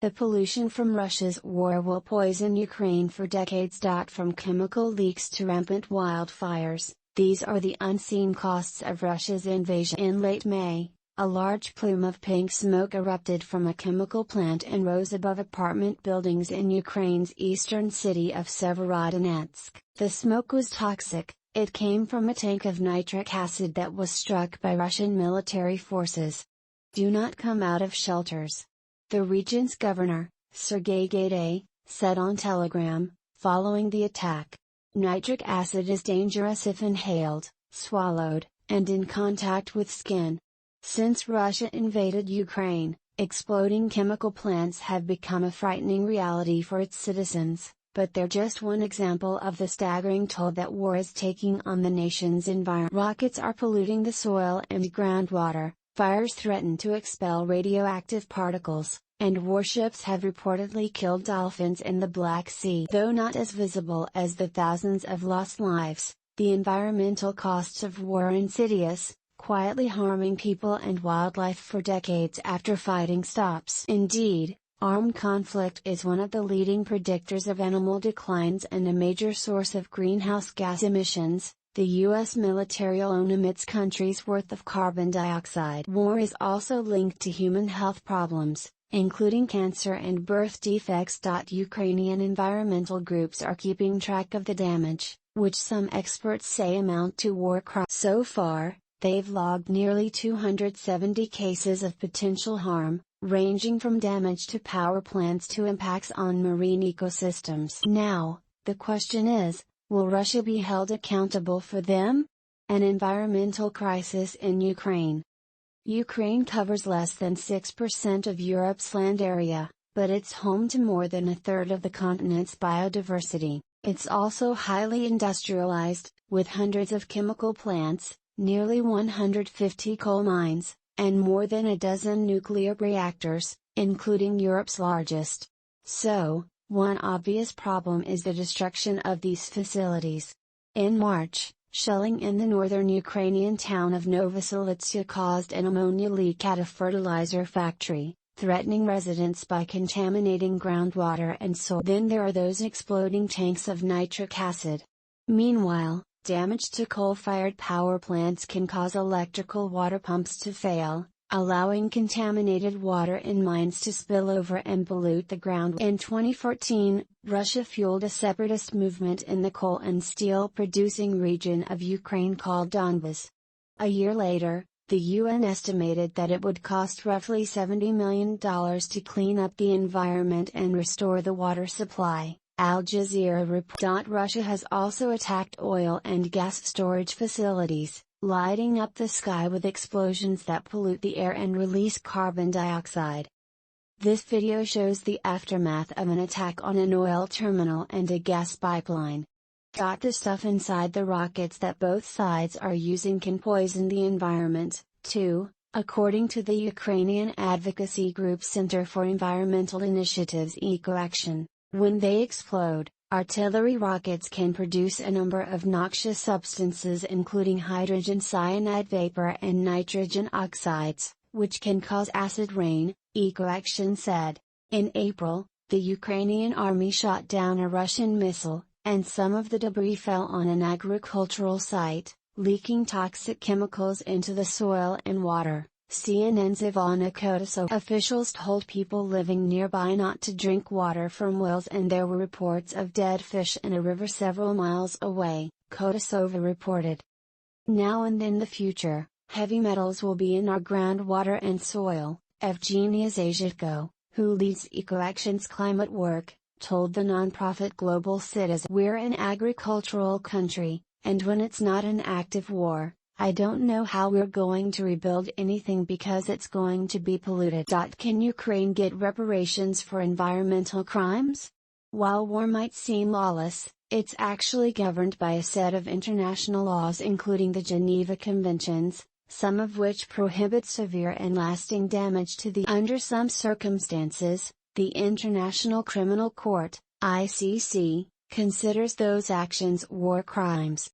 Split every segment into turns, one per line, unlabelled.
The pollution from Russia's war will poison Ukraine for decades. From chemical leaks to rampant wildfires, these are the unseen costs of Russia's invasion. In late May, a large plume of pink smoke erupted from a chemical plant and rose above apartment buildings in Ukraine's eastern city of Severodonetsk. The smoke was toxic. It came from a tank of nitric acid that was struck by Russian military forces. Do not come out of shelters. The region's governor, Sergei Gaidai, said on Telegram, following the attack. Nitric acid is dangerous if inhaled, swallowed, and in contact with skin. Since Russia invaded Ukraine, exploding chemical plants have become a frightening reality for its citizens, but they're just one example of the staggering toll that war is taking on the nation's environment. Rockets are polluting the soil and groundwater. Fires threaten to expel radioactive particles, and warships have reportedly killed dolphins in the Black Sea. Though not as visible as the thousands of lost lives, the environmental costs of war are insidious, quietly harming people and wildlife for decades after fighting stops. Indeed, armed conflict is one of the leading predictors of animal declines and a major source of greenhouse gas emissions. The U.S. military alone emits countries' worth of carbon dioxide. War is also linked to human health problems, including cancer and birth defects. Ukrainian environmental groups are keeping track of the damage, which some experts say amount to war crimes. So far, they've logged nearly 270 cases of potential harm, ranging from damage to power plants to impacts on marine ecosystems. Now, the question is, will Russia be held accountable for them? An environmental crisis in Ukraine. Ukraine covers less than 6% of Europe's land area, but it's home to more than a third of the continent's biodiversity. It's also highly industrialized, with hundreds of chemical plants, nearly 150 coal mines, and more than a dozen nuclear reactors, including Europe's largest. So, one obvious problem is the destruction of these facilities. In March, shelling in the northern Ukrainian town of Novoselitsia caused an ammonia leak at a fertilizer factory, threatening residents by contaminating groundwater and soil. Then there are those exploding tanks of nitric acid. Meanwhile, damage to coal-fired power plants can cause electrical water pumps to fail, allowing contaminated water in mines to spill over and pollute the ground. In 2014, Russia fueled a separatist movement in the coal and steel producing region of Ukraine called Donbas. A year later, the UN estimated that it would cost roughly $70 million to clean up the environment and restore the water supply. Al Jazeera reported. Russia has also attacked oil and gas storage facilities, lighting up the sky with explosions that pollute the air and release carbon dioxide. This video shows the aftermath of an attack on an oil terminal and a gas pipeline. The stuff inside the rockets that both sides are using can poison the environment, too, according to the Ukrainian advocacy group Center for Environmental Initiatives EcoAction. When they explode, artillery rockets can produce a number of noxious substances including hydrogen cyanide vapor and nitrogen oxides, which can cause acid rain, EcoAction said. In April, the Ukrainian army shot down a Russian missile, and some of the debris fell on an agricultural site, leaking toxic chemicals into the soil and water. CNN's Ivana Kotasova officials told people living nearby not to drink water from wells, and there were reports of dead fish in a river several miles away, Kotasova reported. Now and in the future, heavy metals will be in our groundwater and soil, Evgenia Zazytko, who leads EcoAction's climate work, told the nonprofit Global Citizen. We're an agricultural country, and when it's not an active war, I don't know how we're going to rebuild anything because it's going to be polluted. Can Ukraine get reparations for environmental crimes? While war might seem lawless, it's actually governed by a set of international laws including the Geneva Conventions, some of which prohibit severe and lasting damage to the. Under some circumstances, the International Criminal Court, ICC, considers those actions war crimes.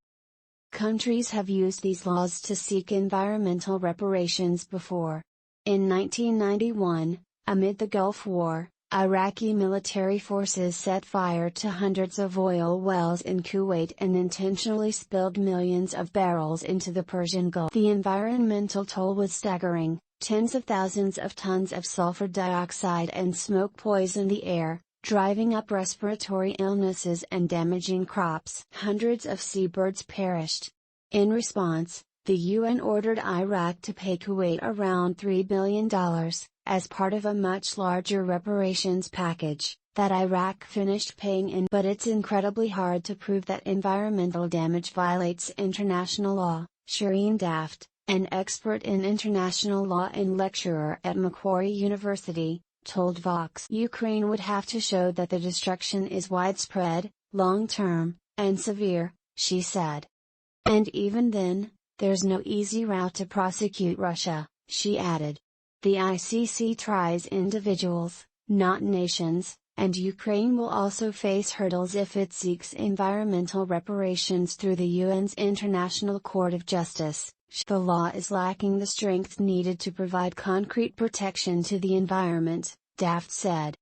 Countries have used these laws to seek environmental reparations before. In 1991, amid the Gulf War, Iraqi military forces set fire to hundreds of oil wells in Kuwait and intentionally spilled millions of barrels into the Persian Gulf. The environmental toll was staggering. Tens of thousands of tons of sulfur dioxide and smoke poisoned the air, driving up respiratory illnesses and damaging crops. Hundreds of seabirds perished. In response, the UN ordered Iraq to pay Kuwait around $3 billion, as part of a much larger reparations package, that Iraq finished paying in. But it's incredibly hard to prove that environmental damage violates international law. Shireen Daft, an expert in international law and lecturer at Macquarie University, told Vox Ukraine would have to show that the destruction is widespread, long-term, and severe, she said. And even then, there's no easy route to prosecute Russia, she added. The ICC tries individuals, not nations, and Ukraine will also face hurdles if it seeks environmental reparations through the UN's International Court of Justice. The law is lacking the strength needed to provide concrete protection to the environment, Daft said.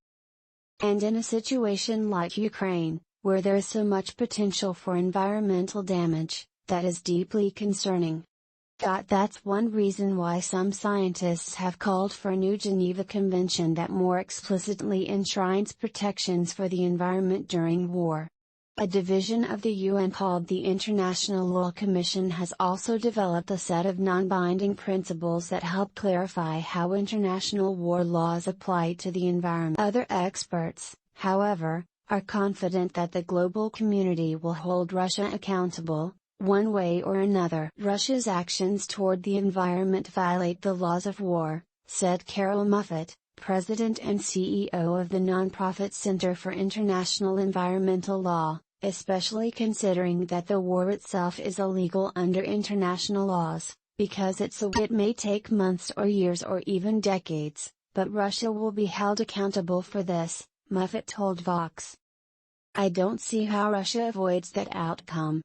And in a situation like Ukraine, where there is so much potential for environmental damage, that is deeply concerning. That's one reason why some scientists have called for a new Geneva Convention that more explicitly enshrines protections for the environment during war. A division of the UN called the International Law Commission has also developed a set of non-binding principles that help clarify how international war laws apply to the environment. Other experts, however, are confident that the global community will hold Russia accountable, one way or another. Russia's actions toward the environment violate the laws of war, said Carol Muffett, President and CEO of the nonprofit Center for International Environmental Law, especially considering that the war itself is illegal under international laws, because it may take months or years or even decades, but Russia will be held accountable for this, Muffett told Vox. I don't see how Russia avoids that outcome,